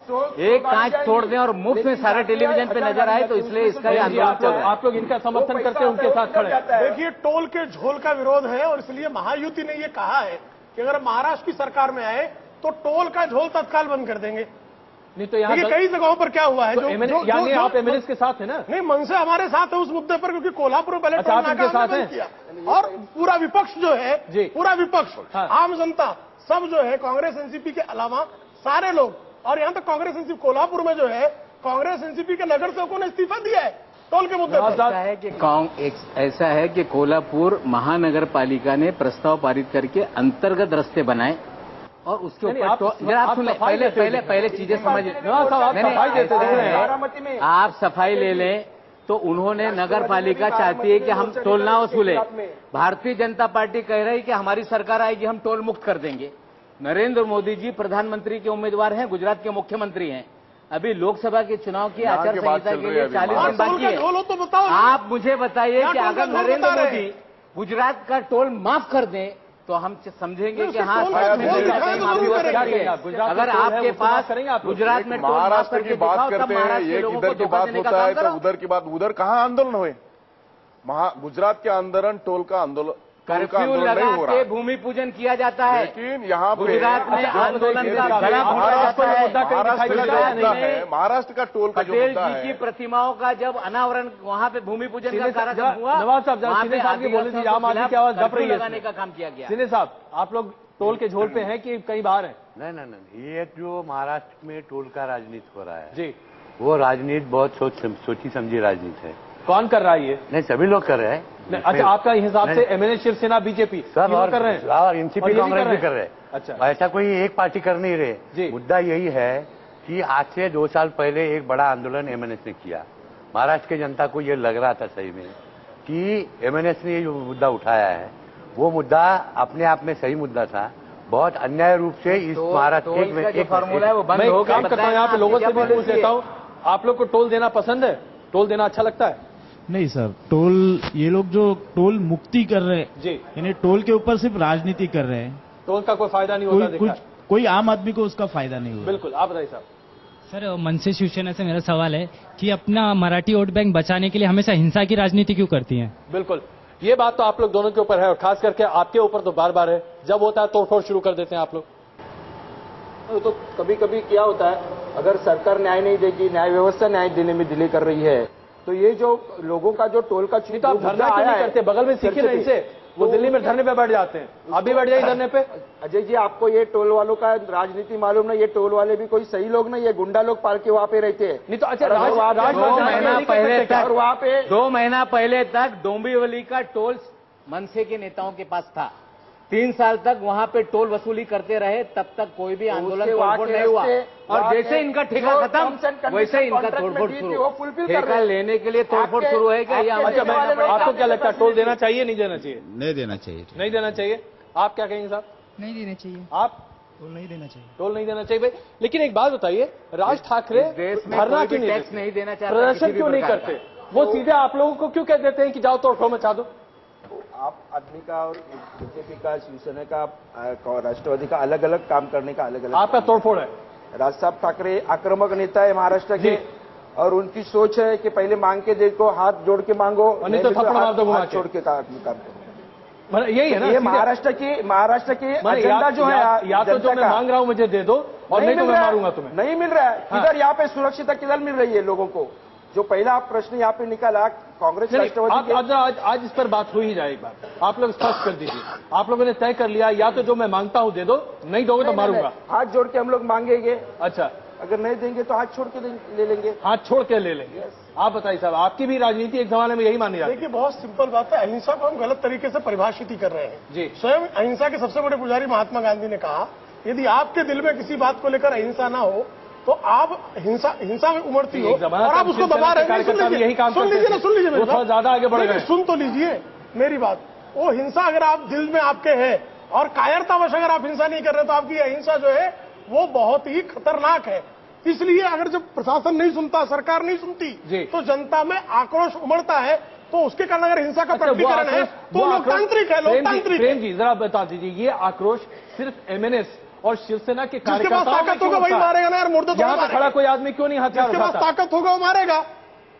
एक कांच तोड़ दें और मुफ्त में सारे टेलीविजन पे नजर आए, तो इसलिए इसका ये आंदोलन चल रहा है। आप लोग इनका समर्थन करके उनके साथ खड़े हैं। देखिए, टोल के झोल का विरोध है और इसलिए महायुति ने ये कहा है कि अगर महाराष्ट्र की सरकार में आए तो टोल का झोल तत्काल बंद कर देंगे। नहीं तो यहाँ कई जगहों पर क्या हुआ है, यानी आप एमएनएस के साथ है ना? नहीं, मन से हमारे साथ है उस मुद्दे पर, क्योंकि कोल्हापुर बैलेट अच्छा, आप इनके साथ हैं? किया और पूरा विपक्ष जो है, पूरा विपक्ष, आम जनता सब जो है, कांग्रेस एनसीपी के अलावा सारे लोग, और यहाँ तक कांग्रेस एनसीपी कोल्हापुर में जो है, कांग्रेस एनसीपी के नगर सेवकों ने इस्तीफा दिया है टोल के मुद्दे पर। ऐसा है कि कोल्हापुर महानगर पालिका ने प्रस्ताव पारित करके अंतर्गत रास्ते बनाए और उसके ऊपर आप सुन पहले चीजें समझ। आप सफाई ले लें तो उन्होंने नगर पालिका चाहती है कि हम टोल ना वसूले। भारतीय जनता पार्टी कह रही है कि हमारी सरकार आएगी हम टोल मुक्त कर देंगे। नरेंद्र मोदी जी प्रधानमंत्री के उम्मीदवार हैं, गुजरात के मुख्यमंत्री हैं। अभी लोकसभा के चुनाव की आचार संहिता के लिए 40 दिन बाकी है। आप मुझे बताइए कि अगर नरेंद्र मोदी गुजरात का टोल माफ कर दें तो हम समझेंगे कि हाँ, अगर आपके पास गुजरात में महाराष्ट्र की बात करते हैं, एक इधर की बात होता है तो उधर की बात, उधर कहाँ आंदोलन हुए? गुजरात के आंदोलन टोल का आंदोलन कर्फ्यू लगा के भूमि पूजन किया जाता है, लेकिन यहाँ पे गुजरात में आंदोलन का गला घोटा जाता है। महाराष्ट्र का टोल का जो मुद्दा है, की प्रतिमाओं का जब अनावरण वहाँ पे भूमि पूजन का कार्यक्रम हुआ, नवाज साहब आम आदमी की आवाज दब रही है, लगाने का काम किया गया। सिन्हा साहब, आप लोग टोल के झोल पे हैं कि कई बार है? नहीं, ये जो महाराष्ट्र में टोल का राजनीति हो रहा है जी, वो राजनीति बहुत सोची समझी राजनीति है। कौन कर रहा है ये? नहीं, सभी लोग कर रहे हैं। अच्छा, आपका हिसाब से एमएनएस, शिवसेना, बीजेपी सब और कर रहे हैं और एनसीपी कांग्रेस भी कर रहे हैं। अच्छा, ऐसा कोई एक पार्टी कर नहीं रहे। मुद्दा यही है कि आज से 2 साल पहले एक बड़ा आंदोलन एमएनएस ने किया। महाराष्ट्र की जनता को ये लग रहा था सही में कि एमएनएस ने जो मुद्दा उठाया है वो मुद्दा अपने आप में सही मुद्दा था। बहुत अन्याय रूप से इस महाराष्ट्र में एक फॉर्मूला है वो बंद हो गया। काम करता हूँ यहाँ पे लोगों से भी पूछ लेता हूँ, आप लोग को टोल देना पसंद है? टोल देना अच्छा लगता है? नहीं सर, टोल, ये लोग जो टोल मुक्ति कर रहे हैं जी, यानी टोल के ऊपर सिर्फ राजनीति कर रहे हैं। टोल का कोई फायदा नहीं होता, कोई आम आदमी को उसका फायदा नहीं होगा। बिल्कुल, आप बताइए साहब। सर, मन से शिवसेना से मेरा सवाल है कि अपना मराठी वोट बैंक बचाने के लिए हमेशा हिंसा की राजनीति क्यों करती हैं? बिल्कुल, ये बात तो आप लोग दोनों के ऊपर है और खास करके आपके ऊपर तो बार बार है। जब होता है तोड़फोड़ शुरू कर देते हैं आप लोग। तो कभी कभी क्या होता है, अगर सरकार न्याय नहीं देगी, न्याय व्यवस्था न्याय देने में डिले कर रही है, तो ये जो लोगों का जो टोल का तो आप धरना क्यों नहीं करते? बगल में सीखे नहीं से, वो दिल्ली में धरने पे बैठ जाते हैं। आप भी बैठ जाइए धरने पे। अजय जी, आपको ये टोल वालों का राजनीति मालूम नहीं? ये टोल वाले भी कोई सही लोग नहीं, ये गुंडा लोग पाल के वहाँ पे रहते हैं। नहीं तो अच्छा, 2 महीना पहले तक डोंबिवली का टोल मनसे के नेताओं के पास था। 3 साल तक वहां पे टोल वसूली करते रहे, तब तक कोई भी आंदोलन तोड़फोड़ नहीं हुआ। और जैसे इनका ठेका खत्म वैसे इनका तोड़फोड़ शुरू। ठेका लेने के लिए तोड़फोड़ शुरू है क्या? आपको क्या लगता है, टोल देना चाहिए नहीं देना चाहिए? नहीं देना चाहिए। नहीं देना चाहिए। आप क्या कहेंगे साहब? नहीं देना चाहिए। आप? टोल नहीं देना चाहिए। टोल नहीं देना चाहिए भाई। लेकिन एक बात बताइए, राज ठाकरे धरना क्यों टैक्स नहीं देना चाहते, प्रदर्शन क्यों नहीं करते? वो सीधे आप लोगों को क्यों कह देते हैं कि जाओ तोड़फोड़ मचा दो? आप आदमी का और बीजेपी का, शिवसेना का, राष्ट्रवादी का अलग अलग काम करने का अलग अलग। आपका तोड़फोड़ है। राज साहब ठाकरे आक्रामक नेता है महाराष्ट्र के, और उनकी सोच है कि पहले मांग के देखो, हाथ जोड़ के मांगो, नहीं तो थप्पड़ मार दो, हाथ छोड़ के काम करो। यही है ना, ये महाराष्ट्र की एजेंडा जो है, या तो जो मैं मांग रहा हूं मुझे दे दो, और नहीं तो मैं मारूंगा तुम्हें। नहीं मिल रहा है किधर, यहाँ पे सुरक्षितता किधर मिल रही है लोगों को? जो पहला प्रश्न यहाँ पे निकाला कांग्रेस राष्ट्रवादी, आज इस पर बात हो ही जाए। एक बार आप लोग स्पष्ट कर दीजिए, आप लोगों ने तय कर लिया, या तो जो मैं मांगता हूं दे दो, नहीं दोगे तो मारूंगा। हाथ जोड़ के हम लोग मांगेंगे। अच्छा, अगर नहीं देंगे तो हाथ छोड़ के ले लेंगे। हाथ छोड़ के ले लेंगे। आप बताइए साहब, आपकी भी राजनीति एक जमाने में यही मानी जाती है? देखिए, बहुत सिंपल बात है, अहिंसा को हम गलत तरीके से परिभाषित ही कर रहे हैं जी। स्वयं अहिंसा के सबसे बड़े पुजारी महात्मा गांधी ने कहा, यदि आपके दिल में किसी बात को लेकर अहिंसा ना हो तो आप हिंसा में उमड़ती हो और आप उसको दबा रहे हैं। सुन लीजिए वो थोड़ा ज्यादा आगे बढ़ गए। सुन तो लीजिए मेरी बात। वो हिंसा अगर आप दिल में आपके है और कायरतावश अगर आप हिंसा नहीं कर रहे तो आपकी अहिंसा जो है वो बहुत ही खतरनाक है। इसलिए अगर जब प्रशासन नहीं सुनता, सरकार नहीं सुनती, तो जनता में आक्रोश उमड़ता है। तो उसके कारण अगर हिंसा का प्रकटीकरण है तो लोकतांत्रिक है। लोकतांत्रिक। प्रेम जी, जरा बता दीजिए, ये आक्रोश सिर्फ एमएनएस और शिवसेना के जिसके पास कार्यकर्ताओं में ताकत क्यों होगा वही होता है? मारेगा ना यार, मुर्दे यहाँ पे थोड़ा खड़ा कोई आदमी क्यों नहीं हथियार जिसके पास उठाता? ताकत होगा वो मारेगा।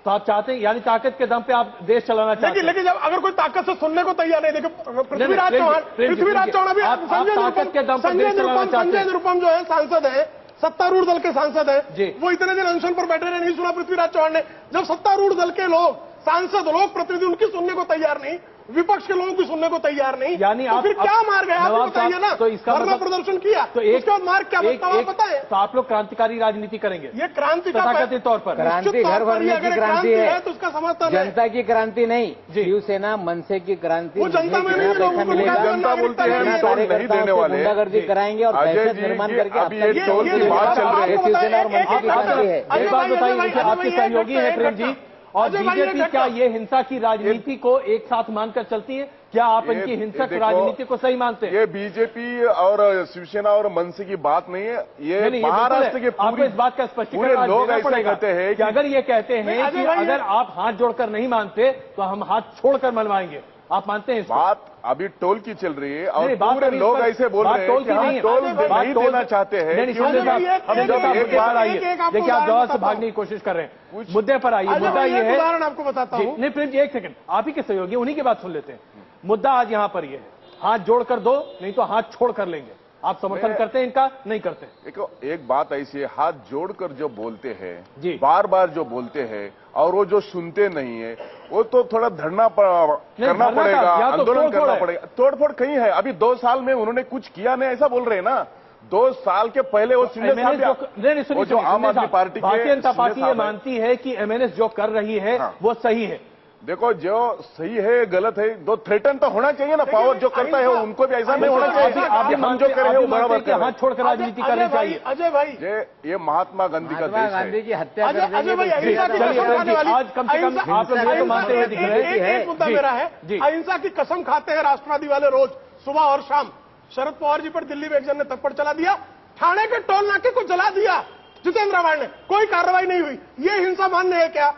तो आप चाहते हैं यानी ताकत के दम पे आप देश चलाना चाहते हैं? लेकिन जब अगर कोई ताकत से सुनने को तैयार नहीं, देखो पृथ्वीराज प्रेम जी, चौहान, प्रेम जी, पृथ्वीराज चौहान अभी आप ताकत के दम पे देश चलाना चाहते संजय हैं? निरुपम जो है सांसद है, सत्तारूढ़ दल के सांसद जी। है, वो इतने दिन अनशन पर बैठे रहे, नहीं सुना पृथ्वीराज चौहान ने? जब सत्तारूढ़ दल के लोग, सांसद लोग, प्रतिनिधि उनकी सुनने को तैयार नहीं, विपक्ष के लोगों की सुनने को तैयार नहीं, यानी तो आप फिर क्या मार गए? आप नवाब बताइए साहब, ना। तो इसका धरना मतलब- प्रदर्शन किया तो उसके बाद मार्ग क्या बनता है बताए? तो आप लोग क्रांतिकारी राजनीति करेंगे ये क्रांति का तथाकथित तौर पर? क्रांति निश्चित तौर घर पर भरने ये की अगर क्रांति है, तो उसका समर्थन है। जनता की क्रांति नहीं, जी। शिवसेना मनसे की क्रांति। वो जनता में नहीं है, जितना लोगों पैसा को मिलेगा, निकालना जनता बोलती है हम टोल नहीं देने वाले, गुंडागर्दी कराएंगे और अजय दहशत जी, निर्माण ये करके अभी ये आपका टोल की बात चल रही है। शिवसेना और मनसे की क्रांति है। एक बात बताइए, जैसे आपके सहयोगी हैं प्रेम जी, और अजय भाई, बीजेपी एक क्या घटना- ये हिंसा की राजनीति को एक साथ मानकर चलती है? क्या आप ये- इनकी ये हिंसक देखो, राजनीति को सही मानते हैं? ये बीजेपी और शिवसेना और मनसे की बात नहीं है, ये नहीं, ये महाराष्ट्र के बिल्कुल है। आपको इस बात का पूरे स्पष्टीकरण आज लोग देना ऐसे पड़ेगा कहते हैं कि अगर ये कहते हैं अजय कि भाई, अगर आप हाथ जोड़कर नहीं मानते तो हम हाथ छोड़कर मनवाएंगे, आप मानते हैं इसको? बात अभी टोल की चल रही है और नहीं, बात पूरे अभी इस लोग पर- ऐसे बोल बात रहे टोल हैं कि की नहीं हम है। टोल बात नहीं टोल- देना चाहते हैं। नहीं, क्यों? सुनिए साहब, हम एक- जो एक- मुद्दे पर आइए, एक आपको देखिए आप उदाहरण जवाब से बताता भागने की कोशिश कर रहे हैं, मुद्दे पर आइए। अजय मुद्दा भाई, ये एक है, उदाहरण आपको बताता जी, हूँ। नहीं प्रेम जी एक सेकंड, आप ही के सहयोगी उन्हीं की बात सुन लेते हैं। मुद्दा आज यहाँ पर ये है, हाथ जोड़कर दो, नहीं तो हाथ छोड़ कर लेंगे। आप समर्थन करते हैं इनका? नहीं करते? देखो एक बात ऐसी है, हाथ जोड़कर जो बोलते हैं, जी। बार बार जो बोलते हैं और वो जो सुनते नहीं है, वो तो थोड़ा धरना करना धरना का, पड़ेगा, या तो आंदोलन तोड़फोड़ करना है। पड़ेगा। तोड़फोड़ कहीं है? अभी 2 साल में उन्होंने कुछ किया नहीं, ऐसा बोल रहे हैं ना। 2 साल के पहले वो शिंदे साहब नहीं, वो जो आम आदमी पार्टी के भारतीय जनता पार्टी शिंदे ये साहब हैं। मानती है कि एमएनएस जो कर रही है हाँ। वो सही है। देखो जो सही है गलत है, दो थ्रेटन तो होना चाहिए ना। पावर जो करता है उनको भी ऐसा नहीं होना चाहिए आप भी हम जो कर रहे हैं वो बराबर कर रहे हाथ छोड़कर राजनीति करनी चाहिए। अजय भाई, हैं। ये महात्मा गांधी का महात्मा देश गांधी है। की हत्या अजय कर अजय भाई, देंगे अहिंसा की चलिए, कसम खाने वाली, आज कम से कम आप लोग ये तो मानते हुए दिख रहे हैं। एक मुद्दा जी, मेरा है, जी। अहिंसा की कसम खाते हैं राष्ट्रवादी वाले रोज सुबह और शाम। शरद पवार जी पर दिल्ली में एक जन ने थप्पड़ चला दिया, ठाणे के टोल नाके को जला दिया जितेंद्र आवाड़ ने, कोई कार्रवाई नहीं हुई। ये हिंसा मान्य है क्या?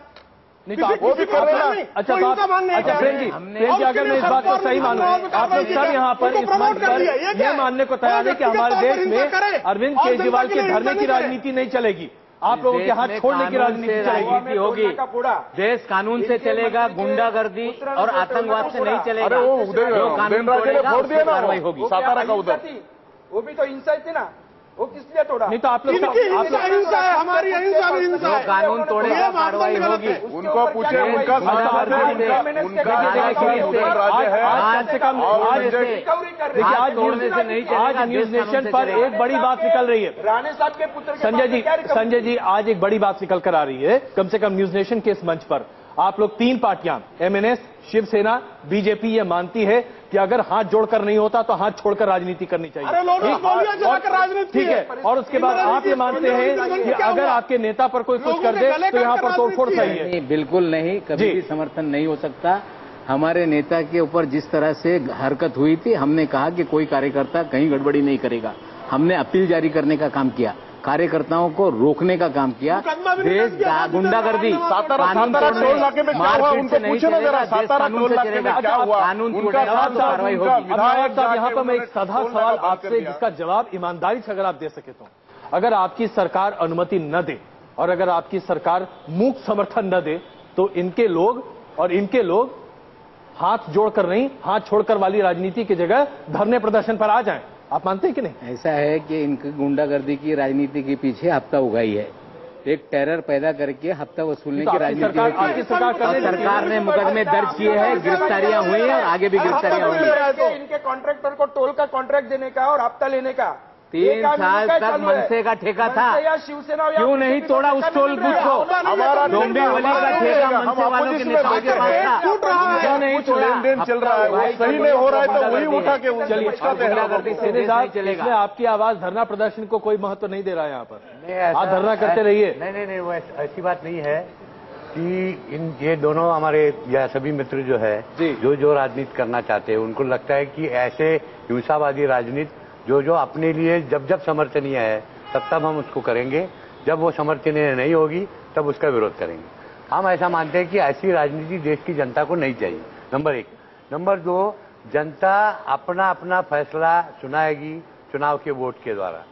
नहीं तो आप वो भी कर रहे हैं। अच्छा कोई हिंसा मान्य है अच्छा क्या? प्रेम जी, प्रेम जी, अगर मैं इस बात को सही मानूं, आप लोग सब यहाँ पर इस मंच पर ये मानने को तैयार है कि हमारे देश में अरविंद केजरीवाल के धरने की राजनीति नहीं चलेगी, आप लोगों के हाथ छोड़ने की राजनीति चलेगी। राजनीति होगी। देश कानून से चलेगा, गुंडागर्दी और आतंकवाद से नहीं चलेगा। अरे वो जो कानून उदयनराजे ने तोड़ेगा, फोड़ उस दिया पर ना, कार्रवाई होगी। सातारा का उधर। वो भी तो हिंसा थी ना, वो किस लिए तोड़ा? नहीं तो आप लोग इनकी हिंसा हिंसा है, हमारी अहिंसा भी हिंसा जो है। कानून तोड़ेगा, ये कार्रवाई मानदंड होगी। गलत है। उनको पूछे, उनका समाज है, उनका उदयनराजे है। आज कम से कम आज देखिए, आज तोड़ने से नहीं चलेगा, आज न्यूज देश कानून नेशन से पर चलेगा। एक बड़ी बात निकल रही है। राणे साहब के पुत्र के संजय जी आज एक बड़ी बात निकल कर आ रही है, कम से कम न्यूज नेशन के इस मंच पर। आप लोग 3 पार्टियां एमएनएस, शिवसेना, बीजेपी ये मानती है कि अगर हाथ जोड़कर नहीं होता तो हाथ छोड़कर राजनीति करनी चाहिए। अरे लोग ठीक? गोलियां चलाकर और- राजनीति ठीक है, और उसके बाद आप ये मानते हैं कि अगर आपके नेता पर कोई कुछ कर दे तो यहाँ पर तोड़फोड़ सही है। नहीं, बिल्कुल नहीं, कभी जी। भी समर्थन नहीं हो सकता। हमारे नेता के ऊपर जिस तरह से हरकत हुई थी, हमने कहा कि कोई कार्यकर्ता कहीं गड़बड़ी नहीं करेगा। हमने अपील जारी करने का काम किया, कार्यकर्ताओं को रोकने का काम किया। मुकदमा भी नहीं देश दर्ज किया। गुंडागर्दी, सातारा कानून टोल नाके में क्या हुआ? मारपीट उनको से नहीं पूछो ना चलेगा, जरा, देश सातारा कानून टोल से नाके में चलेगा। क्या हुआ? कानून उनका तोड़ेगा तो साहब, कार्रवाई उनका होगी। अब नवाब साहब, यहाँ जाके पर मैं एक उन्होंने साधा टोल सवाल नाका बंद आपसे कर दिया। जिसका जवाब ईमानदारी से अगर आप दे सके तो, अगर आपकी सरकार अनुमति न दे और अगर आपकी सरकार मूक समर्थन न दे तो इनके लोग हाथ जोड़कर नहीं, हाथ छोड़कर वाली राजनीति की जगह धरने प्रदर्शन पर आ जाएं। आप मानते हैं कि नहीं? ऐसा है कि इनकी गुंडागर्दी की राजनीति के पीछे हफ्ता उगाई है, एक टेरर पैदा करके हफ्ता वसूलने तो की आपकी राजनीति सरकार होती है। कर और रही है। सरकार ने मुकदमे दर्ज किए हैं, गिरफ्तारियां हुई हैं और आगे भी गिरफ्तारियां होंगी। इनके कॉन्ट्रैक्टर को टोल का कॉन्ट्रैक्ट देने का और हफ्ता लेने का 3 साल तक मनसे का ठेका था, शिवसेना क्यों नहीं तोड़ा उस टोल बूथ को? डोंबिवली का ठेका मनसे वालों के नेताओं के पास था, क्यों नहीं कुछ तोड़ा? लेन-देन चल रहा है, वो सही नहीं हो रहा है तो वही उठा के उनसे चलिए, बचकाते हैं लोगों को। से देश नहीं चलेगा। इसमें आपकी आवाज धरना प्रदर्शन को कोई महत्व नहीं दे रहा है यहाँ पर। नहीं, ऐसा- आप धरना करते रहिए। नहीं वो ऐसी बात नहीं है कि ये दोनों हमारे या सभी मित्र जो है जी। जो राजनीति करना चाहते हैं उनको लगता है कि ऐसे हिंसावादी राजनीति जो अपने लिए जब समर्थनीय है तब हम उसको करेंगे, जब वो समर्थनीय नहीं होगी तब उसका विरोध करेंगे। हम ऐसा मानते हैं कि ऐसी राजनीति देश की जनता को नहीं चाहिए, नंबर 1। नंबर 2, जनता अपना फैसला सुनाएगी, चुनाव के वोट के द्वारा।